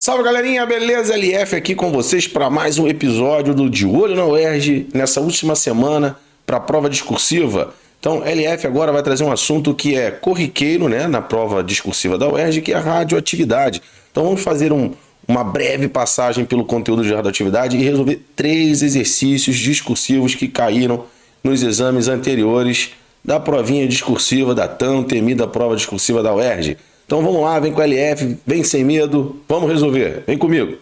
Salve galerinha, beleza? LF aqui com vocês para mais um episódio do De Olho na UERJ, nessa última semana para a prova discursiva. Então, LF agora vai trazer um assunto que é corriqueiro, né, na prova discursiva da UERJ, que é a radioatividade. Então, vamos fazer uma breve passagem pelo conteúdo de radioatividade e resolver 3 exercícios discursivos que caíram nos exames anteriores da provinha discursiva, da tão temida prova discursiva da UERJ. Então vamos lá, vem com a LF, vem sem medo, vamos resolver, vem comigo.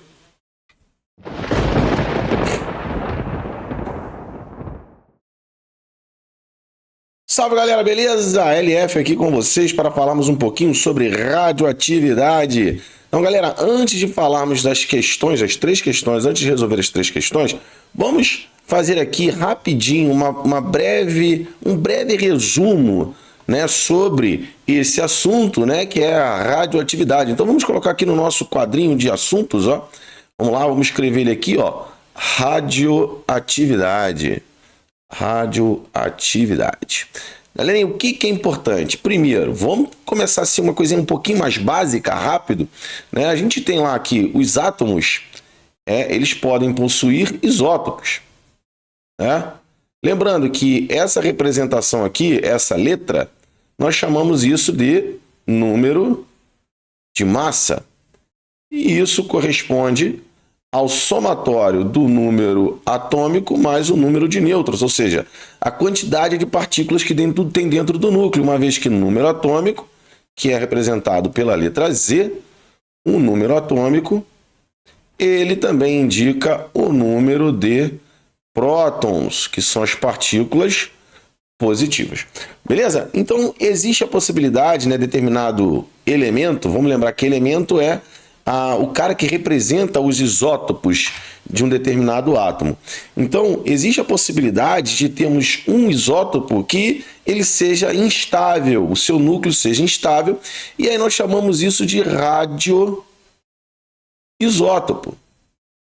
Salve galera, beleza? LF aqui com vocês para falarmos um pouquinho sobre radioatividade. Então galera, antes de falarmos das questões, as 3 questões, antes de resolver as 3 questões, vamos fazer aqui rapidinho um breve resumo, né, sobre esse assunto, né, que é a radioatividade. Então vamos colocar aqui no nosso quadrinho de assuntos, ó. Vamos lá, vamos escrever ele aqui, ó. Radioatividade. Radioatividade. Galera, o que é importante? Primeiro, vamos começar assim uma coisinha um pouquinho mais básica, rápido, né? A gente tem lá aqui os átomos, eles podem possuir isótopos, né? Lembrando que essa representação aqui, essa letra, nós chamamos isso de número de massa. E isso corresponde ao somatório do número atômico mais o número de nêutrons, ou seja, a quantidade de partículas que tem dentro do núcleo, uma vez que o número atômico, que é representado pela letra Z, o número atômico, ele também indica o número de prótons, que são as partículas positivas. Beleza? Então, existe a possibilidade, né, determinado elemento, vamos lembrar que elemento é o cara que representa os isótopos de um determinado átomo. Então, existe a possibilidade de termos um isótopo que ele seja instável, o seu núcleo seja instável, e aí nós chamamos isso de radioisótopo.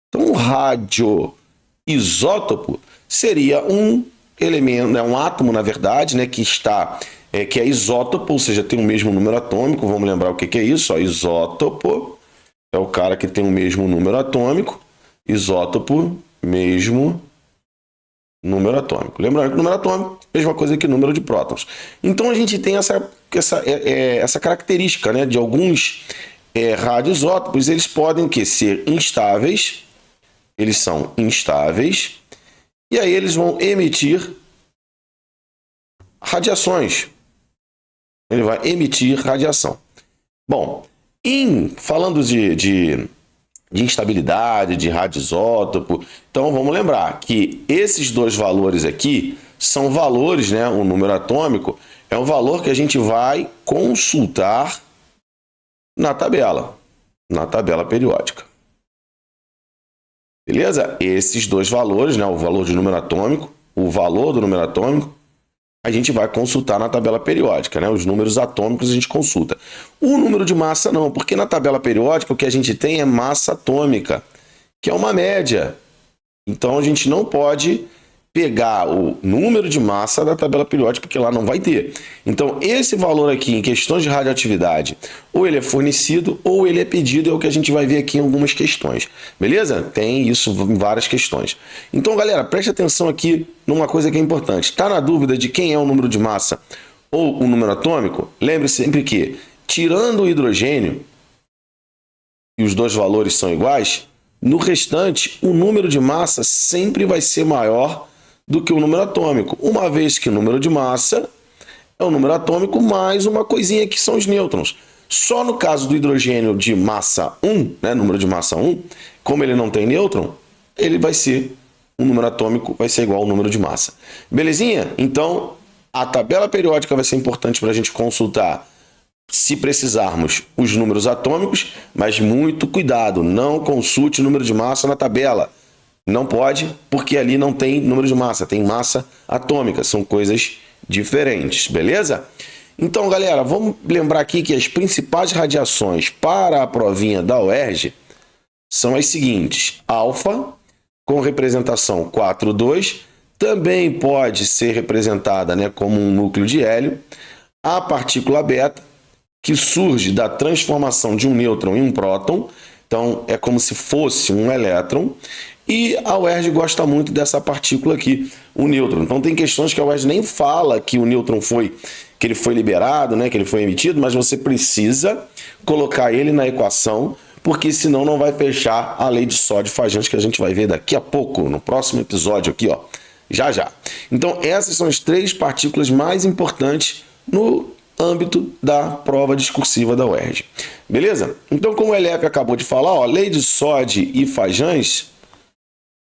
Então, o radioisótopo seria um elemento, né, um átomo, na verdade, né, que é isótopo, ou seja, tem o mesmo número atômico. Vamos lembrar o que é isso? Ó, isótopo é o cara que tem o mesmo número atômico. Isótopo, mesmo número atômico. Lembrando que o número atômico é a mesma coisa que o número de prótons. Então a gente tem essa característica, né, de alguns radioisótopos, eles podem ser instáveis. Eles são instáveis. E aí eles vão emitir radiações. Ele vai emitir radiação. Bom, falando de instabilidade, de radioisótopo, então vamos lembrar que esses 2 valores aqui são valores, né? O número atômico é um valor que a gente vai consultar na tabela periódica. Beleza? Esses 2 valores, né, o valor de número atômico, o valor do número atômico, a gente vai consultar na tabela periódica, né? Os números atômicos a gente consulta. O número de massa não, porque na tabela periódica o que a gente tem é massa atômica, que é uma média. Então a gente não pode pegar o número de massa da tabela periódica, porque lá não vai ter. Então esse valor aqui, em questões de radioatividade, ou ele é fornecido ou ele é pedido, é o que a gente vai ver aqui em algumas questões. Beleza? Tem isso em várias questões. Então, galera, preste atenção aqui numa coisa que é importante. Está na dúvida de quem é o número de massa ou o número atômico? Lembre-se sempre que, tirando o hidrogênio, e os 2 valores são iguais, no restante, o número de massa sempre vai ser maior do que o número atômico, uma vez que o número de massa é o número atômico mais uma coisinha que são os nêutrons. Só no caso do hidrogênio de massa 1, né, número de massa 1, como ele não tem nêutron, ele vai ser, o número atômico vai ser igual ao número de massa. Belezinha? Então, a tabela periódica vai ser importante para a gente consultar, se precisarmos, os números atômicos, mas muito cuidado, não consulte o número de massa na tabela. Não pode, porque ali não tem número de massa, tem massa atômica, são coisas diferentes, beleza? Então, galera, vamos lembrar aqui que as principais radiações para a provinha da UERJ são as seguintes: alfa, com representação 4,2, também pode ser representada, né, como um núcleo de hélio, a partícula beta, que surge da transformação de um nêutron em um próton, Então, é como se fosse um elétron. E a UERJ gosta muito dessa partícula aqui, o nêutron. Então, tem questões que a UERJ nem fala que o nêutron que ele foi liberado, né, que ele foi emitido, mas você precisa colocar ele na equação, porque senão não vai fechar a lei de Soddy-Fajans, que a gente vai ver daqui a pouco, no próximo episódio aqui, ó. Já, já. Então, essas são as 3 partículas mais importantes no âmbito da prova discursiva da UERJ. Beleza? Então, como o LF acabou de falar, ó, lei de Soddy e Fajans,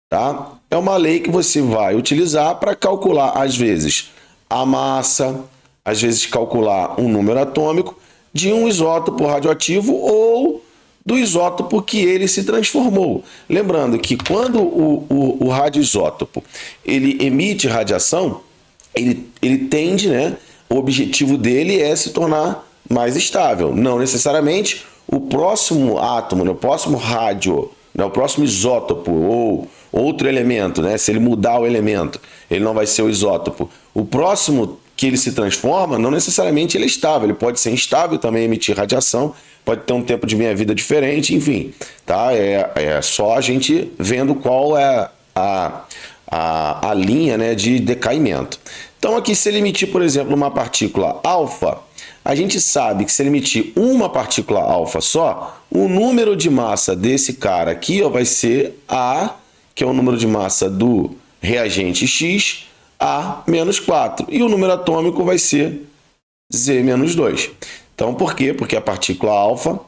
tá? É uma lei que você vai utilizar para calcular, às vezes, a massa, às vezes calcular um número atômico de um isótopo radioativo ou do isótopo que ele se transformou. Lembrando que quando o radioisótopo ele emite radiação, ele tende, né? O objetivo dele é se tornar mais estável. Não necessariamente o próximo átomo, né, o próximo rádio, né, o próximo isótopo ou outro elemento, né, se ele mudar o elemento, ele não vai ser o isótopo. O próximo que ele se transforma, não necessariamente ele é estável, ele pode ser instável também, emitir radiação, pode ter um tempo de meia-vida diferente, enfim, tá? É só a gente vendo qual é a linha, né, de decaimento. Então aqui, se ele emitir, por exemplo, uma partícula alfa, a gente sabe que se ele emitir uma partícula alfa só, o número de massa desse cara aqui, ó, vai ser A, que é o número de massa do reagente X, A menos 4. E o número atômico vai ser Z menos 2. Então, por quê? Porque a partícula alfa,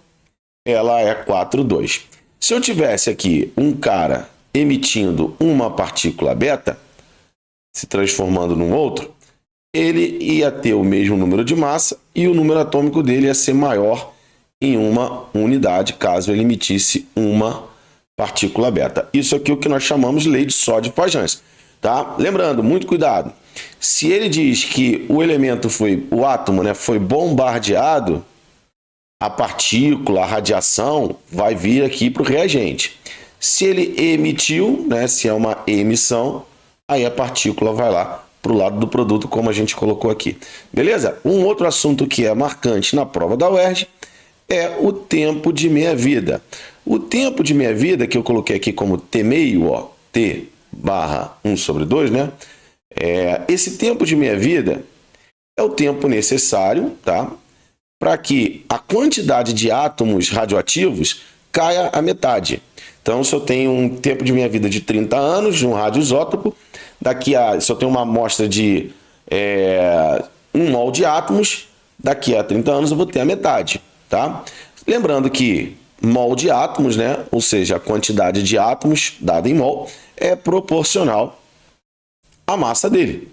ela é 4,2. Se eu tivesse aqui um cara emitindo uma partícula beta, se transformando num outro, ele ia ter o mesmo número de massa e o número atômico dele ia ser maior em uma unidade, caso ele emitisse uma partícula beta. Isso aqui é o que nós chamamos de lei de Soddy-Fajans, tá? Lembrando, muito cuidado. Se ele diz que o átomo, né, foi bombardeado, a partícula, a radiação, vai vir aqui para o reagente. Se ele emitiu, né, se é uma emissão, aí a partícula vai lá para o lado do produto, como a gente colocou aqui. Beleza? Um outro assunto que é marcante na prova da UERJ é o tempo de meia-vida. O tempo de meia-vida, que eu coloquei aqui como T meio, ó, T barra 1/2, né? Esse tempo de meia-vida é o tempo necessário, tá? Para que a quantidade de átomos radioativos caia à metade. Então, se eu tenho um tempo de meia-vida de 30 anos de um radioisótopo, se eu tenho uma amostra de 1 mol de átomos, daqui a 30 anos eu vou ter a metade, tá? Lembrando que mol de átomos, né, ou seja, a quantidade de átomos dada em mol, é proporcional à massa dele.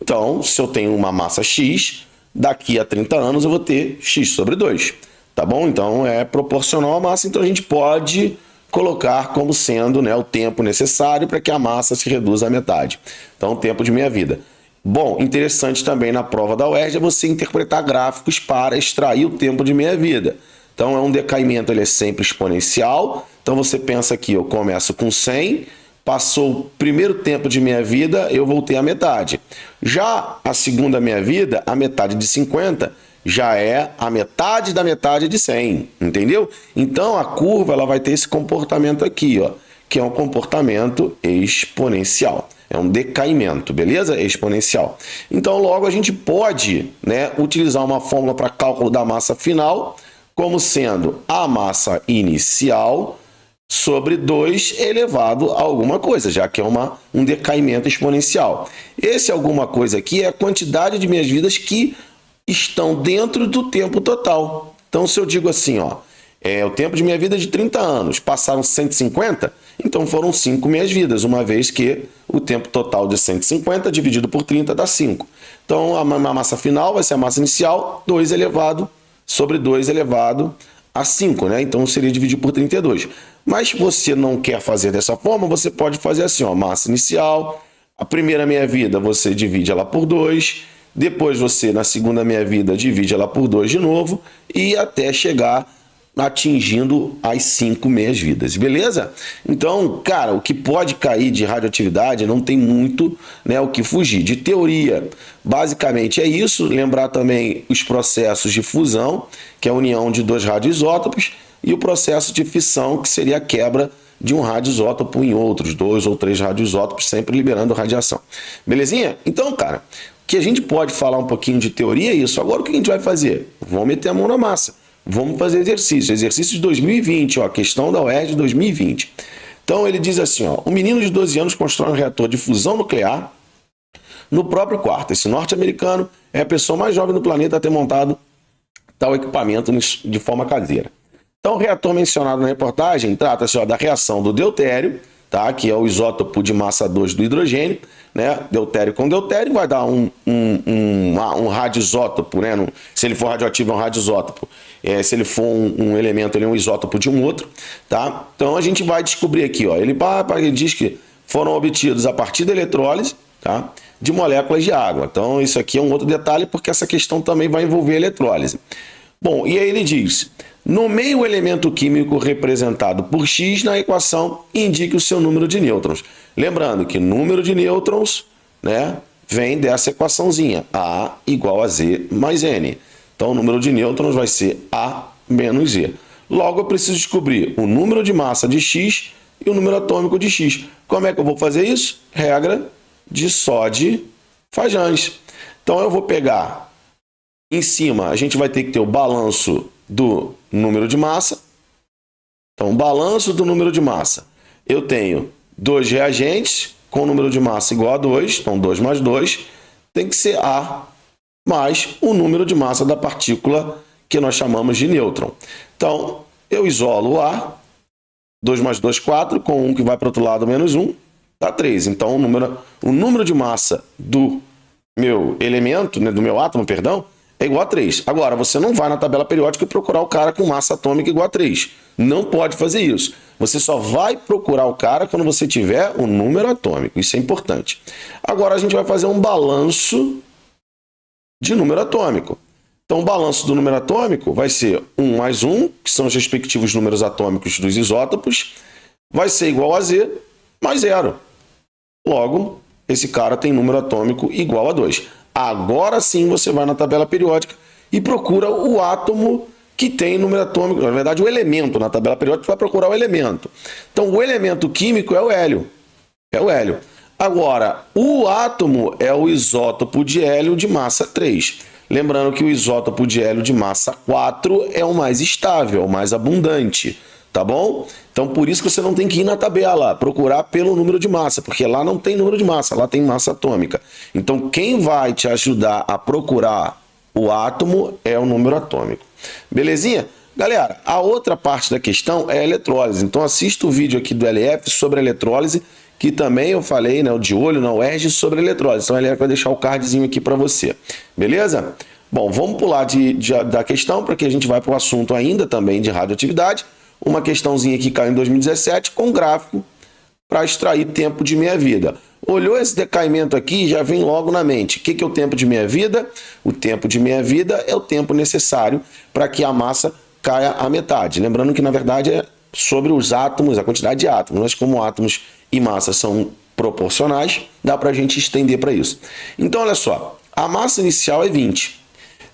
Então, se eu tenho uma massa X, daqui a 30 anos eu vou ter X/2, tá bom? Então, é proporcional à massa, então a gente pode colocar como sendo, né, o tempo necessário para que a massa se reduza à metade. Então, o tempo de meia-vida. Bom, interessante também na prova da UERJ é você interpretar gráficos para extrair o tempo de meia-vida. Então, é um decaimento, ele é sempre exponencial. Então, você pensa que eu começo com 100, passou o primeiro tempo de meia-vida, eu voltei à metade. Já a segunda meia-vida, a metade de 50, já é a metade da metade de 100, entendeu? Então, a curva ela vai ter esse comportamento aqui, ó, que é um comportamento exponencial. É um decaimento, beleza? Exponencial. Então, logo, a gente pode, né, utilizar uma fórmula para cálculo da massa final, como sendo a massa inicial sobre 2 elevado a alguma coisa, já que é um decaimento exponencial. Esse alguma coisa aqui é a quantidade de meia-vidas que estão dentro do tempo total. Então, se eu digo assim, ó, o tempo de meia-vida é de 30 anos, passaram 150, então foram 5 meia-vidas, uma vez que o tempo total de 150 dividido por 30 dá 5. Então, a massa final vai ser a massa inicial, 2 elevado sobre 2 elevado a 5, né? Então, seria dividir por 32. Mas se você não quer fazer dessa forma, você pode fazer assim, ó, massa inicial, a primeira meia-vida você divide ela por 2, depois você, na segunda meia-vida, divide ela por 2 de novo e até chegar atingindo as 5 meias-vidas, beleza? Então, cara, o que pode cair de radioatividade não tem muito, né, o que fugir. De teoria, basicamente é isso. Lembrar também os processos de fusão, que é a união de 2 radioisótopos. e o processo de fissão, que seria a quebra de um radioisótopo em outros, 2 ou 3 radioisótopos, sempre liberando radiação. Belezinha? Então, cara, que a gente pode falar um pouquinho de teoria é isso. Agora o que a gente vai fazer? Vamos meter a mão na massa. Vamos fazer exercício. Exercício de 2020, ó, questão da UERJ de 2020. Então ele diz assim, ó, um menino de 12 anos constrói um reator de fusão nuclear no próprio quarto. Esse norte-americano é a pessoa mais jovem do planeta a ter montado tal equipamento de forma caseira. Então o reator mencionado na reportagem trata-se da reação do deutério, tá? Que é o isótopo de massa 2 do hidrogênio, né? Deutério com deutério vai dar um radioisótopo, né? Se ele for radioativo é um radioisótopo, se ele for um elemento, ele é um isótopo de um outro, tá? Então a gente vai descobrir aqui, ó, ele diz que foram obtidos a partir da eletrólise, tá? De moléculas de água. Então isso aqui é um outro detalhe, porque essa questão também vai envolver eletrólise. Bom, e aí ele diz: nomeie o elemento químico representado por X na equação e indique o seu número de nêutrons. Lembrando que número de nêutrons, né, vem dessa equaçãozinha, A igual a Z mais N. Então o número de nêutrons vai ser A menos Z. Logo eu preciso descobrir o número de massa de X e o número atômico de X. Como é que eu vou fazer isso? Regra de Soddy-Fajans. Então eu vou pegar, em cima a gente vai ter que ter o balanço do número de massa. Então, balanço do número de massa. Eu tenho 2 reagentes com número de massa igual a 2. Então, 2 mais 2 tem que ser A mais o número de massa da partícula que nós chamamos de nêutron. Então, eu isolo o A. 2 mais 2, 4. Com 1 que vai para o outro lado, menos 1, dá 3. Então, o número de massa do meu elemento, né, do meu átomo, perdão, é igual a 3. Agora, você não vai na tabela periódica e procurar o cara com massa atômica igual a 3. Não pode fazer isso. Você só vai procurar o cara quando você tiver o número atômico. Isso é importante. Agora, a gente vai fazer um balanço de número atômico. Então, o balanço do número atômico vai ser 1 mais 1, que são os respectivos números atômicos dos isótopos, vai ser igual a Z mais 0. Logo, esse cara tem número atômico igual a 2. Agora sim você vai na tabela periódica e procura o átomo que tem número atômico, na verdade o elemento. Na tabela periódica vai procurar o elemento. Então o elemento químico é o hélio. É o hélio. Agora, o átomo é o isótopo de hélio de massa 3. Lembrando que o isótopo de hélio de massa 4 é o mais estável, é o mais abundante. Tá bom? Então, por isso que você não tem que ir na tabela, procurar pelo número de massa, porque lá não tem número de massa, lá tem massa atômica. Então, quem vai te ajudar a procurar o átomo é o número atômico. Belezinha? Galera, a outra parte da questão é a eletrólise. Então, assista o vídeo aqui do LF sobre a eletrólise, que também eu falei, né, o de olho na UERJ sobre a eletrólise. Então, a LF vai deixar o cardzinho aqui para você. Beleza? Bom, vamos pular da questão, porque a gente vai para o assunto ainda também de radioatividade. Uma questãozinha que caiu em 2017 com gráfico para extrair tempo de meia-vida. Olhou esse decaimento aqui, já vem logo na mente. O que é o tempo de meia-vida? O tempo de meia-vida é o tempo necessário para que a massa caia à metade. Lembrando que, na verdade, é sobre os átomos, a quantidade de átomos. Mas como átomos e massa são proporcionais, dá para a gente estender para isso. Então, olha só, a massa inicial é 20.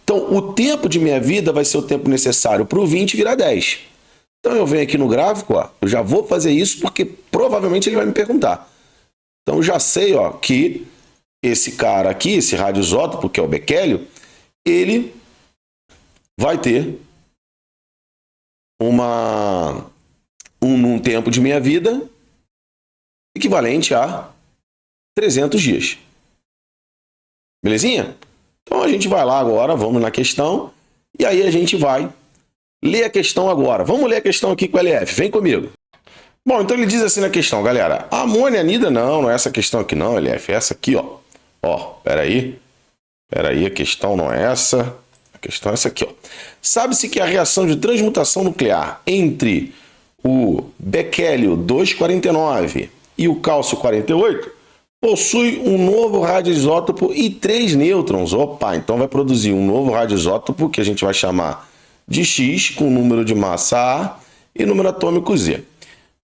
Então, o tempo de meia-vida vai ser o tempo necessário para o 20 virar 10. Então eu venho aqui no gráfico, ó, eu já vou fazer isso porque provavelmente ele vai me perguntar. Então eu já sei, ó, que esse cara aqui, esse radioisótopo, que é o bequélio, ele vai ter um tempo de meia-vida equivalente a 300 dias. Belezinha? Então a gente vai lá agora, vamos na questão, e aí a gente vai ler a questão agora. Vamos ler a questão aqui com o LF. Vem comigo. Bom, então ele diz assim na questão, galera. A amônia anida, não é essa questão aqui não, LF. É essa aqui, ó. Ó, peraí. Peraí, a questão não é essa. A questão é essa aqui, ó. Sabe-se que a reação de transmutação nuclear entre o bequélio 249 e o cálcio 48 possui um novo radioisótopo e 3 nêutrons. Opa, então vai produzir um novo radioisótopo que a gente vai chamar de X, com número de massa A e número atômico Z.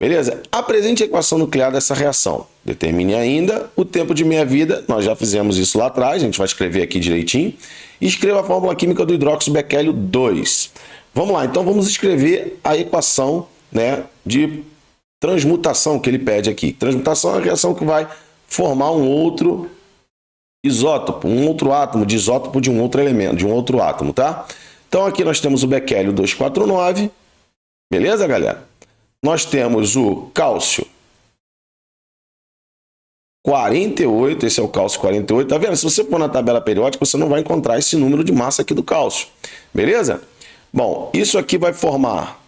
Beleza? Apresente a equação nuclear dessa reação. Determine ainda o tempo de meia-vida. Nós já fizemos isso lá atrás, a gente vai escrever aqui direitinho. E escreva a fórmula química do hidróxido bequélio 2. Vamos lá, então vamos escrever a equação, né, de transmutação que ele pede aqui. Transmutação é a reação que vai formar um outro isótopo, um outro átomo de isótopo de um outro elemento, de um outro átomo, tá? Então aqui nós temos o becquélio 249, beleza, galera? Nós temos o cálcio 48, esse é o cálcio 48, tá vendo? Se você for na tabela periódica, você não vai encontrar esse número de massa aqui do cálcio, beleza? Bom, isso aqui vai formar...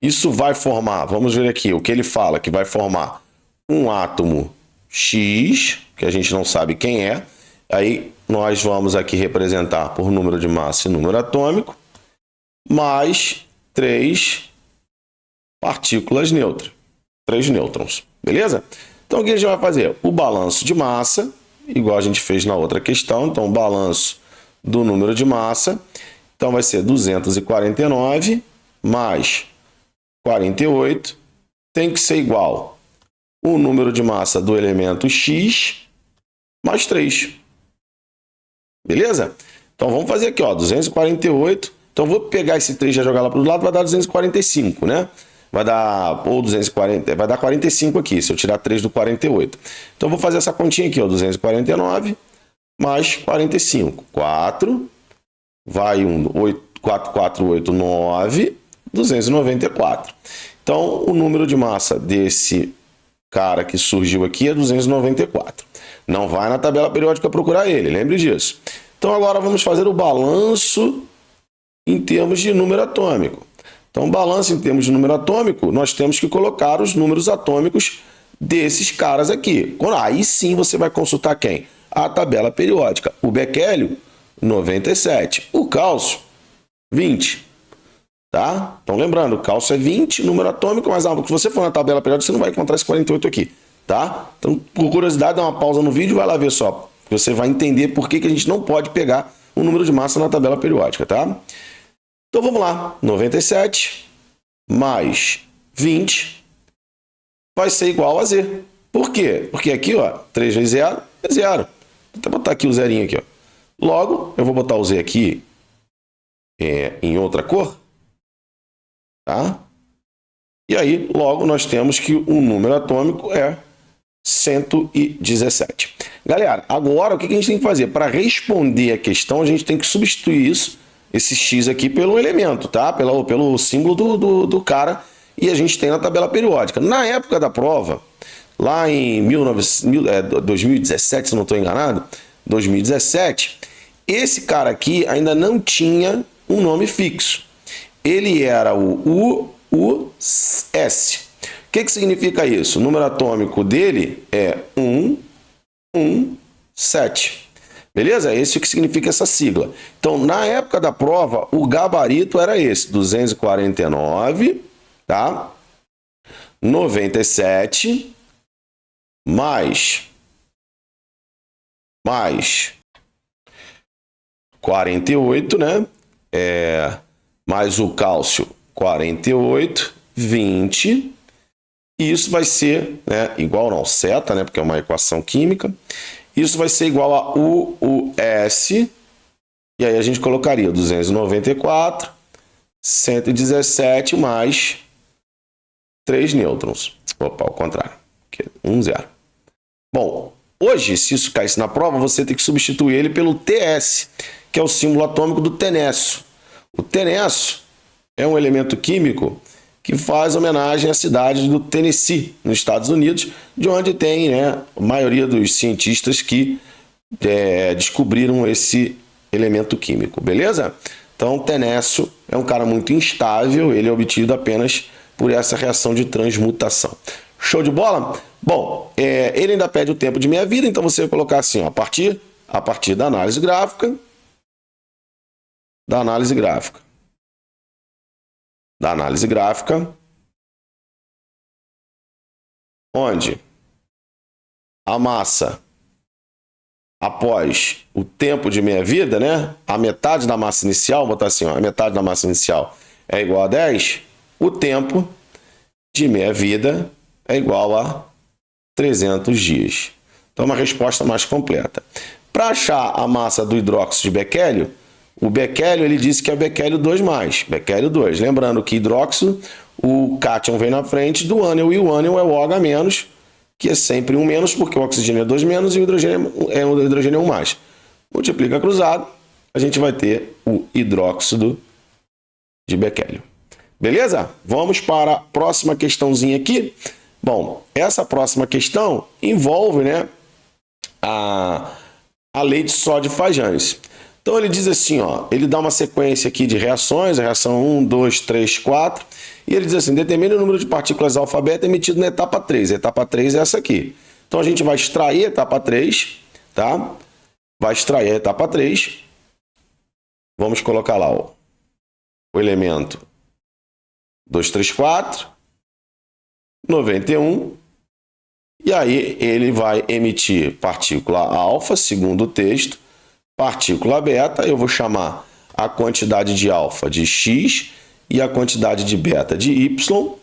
Isso vai formar, vamos ver aqui, o que ele fala, que vai formar um átomo X, que a gente não sabe quem é, aí nós vamos aqui representar por número de massa e número atômico, mais 3 partículas neutras, 3 nêutrons, beleza? Então o que a gente vai fazer? O balanço de massa, igual a gente fez na outra questão, então o balanço do número de massa, então vai ser 249 mais 48, tem que ser igual o número de massa do elemento X mais 3. Beleza? Então vamos fazer aqui, ó, 248. Então vou pegar esse 3 e já jogar lá para o lado, vai dar 245, né? Vai dar, ou 240, vai dar 45 aqui, se eu tirar 3 do 48. Então vou fazer essa continha aqui, ó, 249 mais 45. 4, vai 4, 4, 8, 9, 294. Então, o número de massa desse cara que surgiu aqui é 294. Não vai na tabela periódica procurar ele, lembre disso. Então, agora vamos fazer o balanço em termos de número atômico. Então, balanço em termos de número atômico, nós temos que colocar os números atômicos desses caras aqui. Aí sim você vai consultar quem? A tabela periódica. O becquélio, 97. O cálcio, 20. Tá? Então, lembrando, o cálcio é 20, número atômico, mas se você for na tabela periódica, você não vai encontrar esse 48 aqui, tá? Então, por curiosidade, dá uma pausa no vídeo e vai lá ver só. Você vai entender por que a gente não pode pegar o número de massa na tabela periódica, tá? Então, vamos lá. 97 mais 20 vai ser igual a Z. Por quê? Porque aqui, ó, 3 vezes 0 é 0. Vou até botar aqui o zerinho aqui, ó. Logo, eu vou botar o Z aqui em outra cor. Tá? E aí, logo, nós temos que o número atômico é 117. Galera, agora o que a gente tem que fazer? Para responder a questão, a gente tem que substituir isso, esse X aqui, pelo elemento, tá? Pelo símbolo do cara, e a gente tem na tabela periódica. Na época da prova, lá em 2017, se não estou enganado, 2017, esse cara aqui ainda não tinha um nome fixo. Ele era o UUS. O que significa isso? O número atômico dele é 117. Beleza? Esse é o que significa essa sigla. Então, na época da prova, o gabarito era esse, 249, tá? 97 mais 48, né? Mais o cálcio 48, 20, e isso vai ser, né, igual não, seta, né, porque é uma equação química, isso vai ser igual a UUS, e aí a gente colocaria 294, 117 mais 3 nêutrons. Opa, ao contrário, 0. Bom, hoje, se isso caísse na prova, você tem que substituir ele pelo TS, que é o símbolo atômico do tenécio. O tenécio é um elemento químico que faz homenagem à cidade do Tennessee, nos Estados Unidos, de onde tem, né, a maioria dos cientistas que descobriram esse elemento químico, beleza? Então, tenécio é um cara muito instável, ele é obtido apenas por essa reação de transmutação. Show de bola? Bom, ele ainda pede o tempo de meia-vida, então você vai colocar assim, ó, a partir da análise gráfica, da análise gráfica, onde a massa, após o tempo de meia-vida, né, a metade da massa inicial, vou botar assim, ó, a metade da massa inicial é igual a 10, o tempo de meia-vida é igual a 300 dias. Então, uma resposta mais completa. Para achar a massa do hidróxido de becquélio, O Bequélio, ele disse que é Bequélio 2+, Bequélio 2. Lembrando que hidróxido, o cátion vem na frente do ânion, e o ânion é o OH-, que é sempre 1-, porque o oxigênio é 2- e o hidrogênio é 1+. Multiplica cruzado, a gente vai ter o hidróxido de Bequélio. Beleza? Vamos para a próxima questãozinha aqui. Bom, essa próxima questão envolve, né, a lei de Soddy-Fajans. Então ele diz assim, ó, ele dá uma sequência aqui de reações, a reação 1, 2, 3, 4, e ele diz assim, determine o número de partículas alfa-beta emitido na etapa 3. A etapa 3 é essa aqui. Então a gente vai extrair a etapa 3, tá? Vai extrair a etapa 3. Vamos colocar lá, ó, o elemento 234, 91, e aí ele vai emitir partícula alfa, segundo o texto, partícula beta, eu vou chamar a quantidade de alfa de X e a quantidade de beta de Y,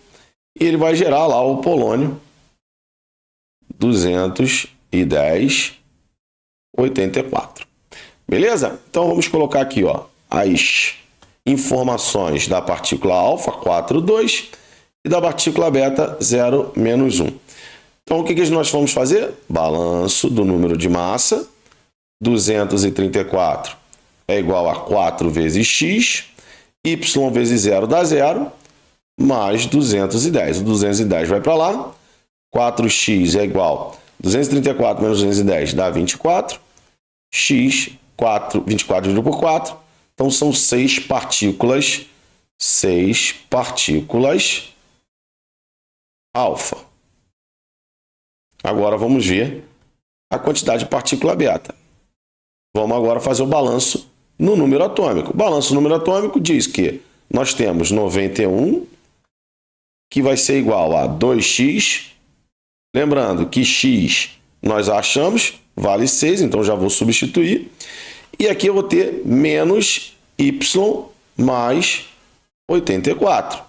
e ele vai gerar lá o polônio 210,84. Beleza? Então vamos colocar aqui, ó, as informações da partícula alfa, 4,2, e da partícula beta, 0-1. Então o que nós vamos fazer? Balanço do número de massa, 234 é igual a 4 vezes x, y vezes 0 dá 0, mais 210. O 210 vai para lá, 4x é igual a 234 menos 210 dá 24, x, 24 dividido por 4, então são 6 partículas alfa. Agora vamos ver a quantidade de partícula beta. Vamos agora fazer o balanço no número atômico. O balanço no número atômico diz que nós temos 91, que vai ser igual a 2x. Lembrando que x nós achamos, vale 6, então já vou substituir. E aqui eu vou ter menos y mais 84.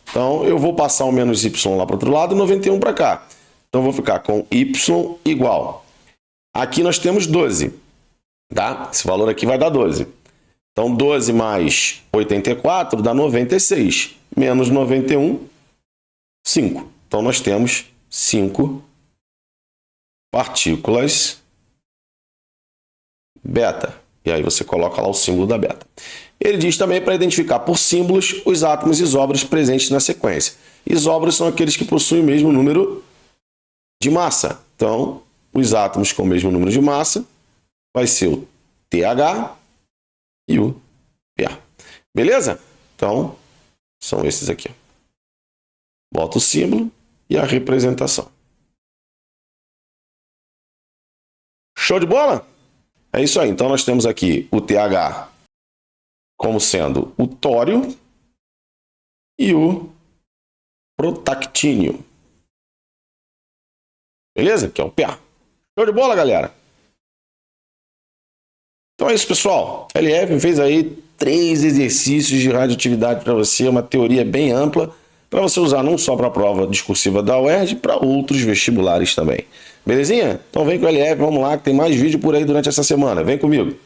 Então eu vou passar o menos y lá para o outro lado e 91 para cá. Então eu vou ficar com y igual. Aqui nós temos 12. Tá? Esse valor aqui vai dar 12. Então, 12 mais 84 dá 96. Menos 91, 5. Então, nós temos 5 partículas beta. E aí você coloca lá o símbolo da beta. Ele diz também para identificar por símbolos os átomos isóbaros presentes na sequência. Isóbaros são aqueles que possuem o mesmo número de massa. Então, os átomos com o mesmo número de massa vai ser o TH e o PA. Beleza? Então, são esses aqui. Bota o símbolo e a representação. Show de bola? É isso aí. Então, nós temos aqui o TH como sendo o tório e o protactínio. Beleza? Que é o PA. Show de bola, galera? Então é isso, pessoal. LF fez aí 3 exercícios de radioatividade para você, uma teoria bem ampla, para você usar não só para a prova discursiva da UERJ, para outros vestibulares também. Belezinha? Então vem com o LF, vamos lá, que tem mais vídeo por aí durante essa semana. Vem comigo.